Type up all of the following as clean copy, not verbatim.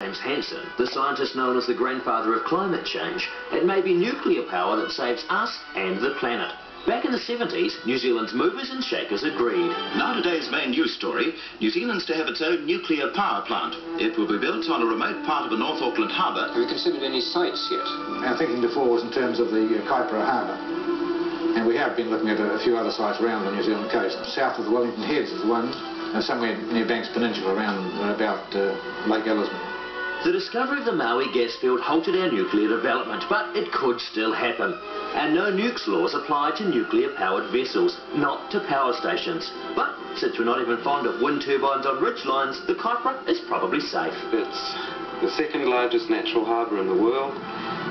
James Hansen, the scientist known as the grandfather of climate change, it may be nuclear power that saves us and the planet. Back in the 70s, New Zealand's movers and shakers agreed. Now today's main news story, New Zealand's to have its own nuclear power plant. It will be built on a remote part of the North Auckland harbour. Have you considered any sites yet? Our thinking before was in terms of the Kaipara harbour. And we have been looking at a few other sites around the New Zealand coast. South of the Wellington Heads is one, somewhere near Banks Peninsula around about Lake Ellersman. The discovery of the Maui gas field halted our nuclear development, but it could still happen. And no nukes laws apply to nuclear-powered vessels, not to power stations. But since we're not even fond of wind turbines on ridge lines, the Kaipara is probably safe. It's the second largest natural harbour in the world.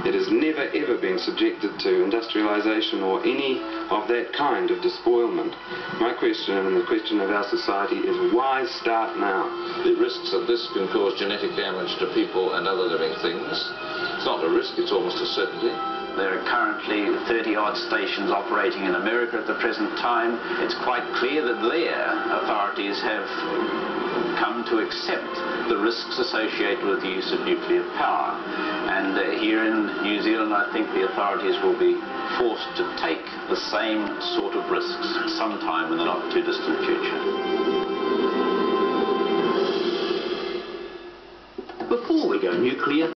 It has never ever been subjected to industrialisation or any of that kind of despoilment. My question, and the question of our society, is why start now? The risks that this can cause genetic damage to people and other living things. It's not a risk, it's almost a certainty. There are currently 30-odd stations operating in America at the present time. It's quite clear that their authorities have come to accept the risks associated with the use of nuclear power. And here in New Zealand, I think the authorities will be forced to take the same sort of risks sometime in the not too distant future. Before we go nuclear,